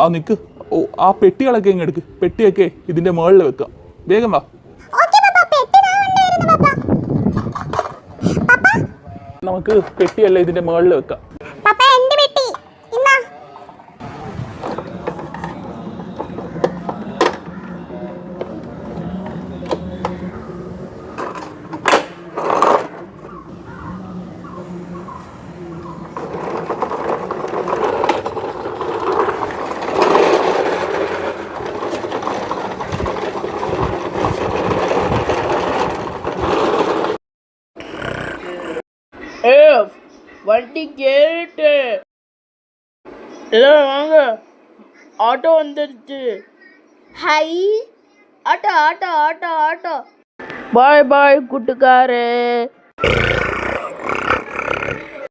ആ നിക്ക്. ഓ ആ പെട്ടികളൊക്കെ ഇങ്ങ് എടുക്ക്. പെട്ടിയൊക്കെ ഇതിന്റെ മുകളിൽ വെക്കാം. വേഗം വാ. നമുക്ക് പെട്ടിയല്ല ഇതിന്റെ മുകളിൽ വെക്കാം. வண்டி கேட்டு எல்லாம் வாங்க, ஆட்டோ வந்துருச்சு. Hi, auto auto auto auto. Bye bye கூட்டுக்காரு.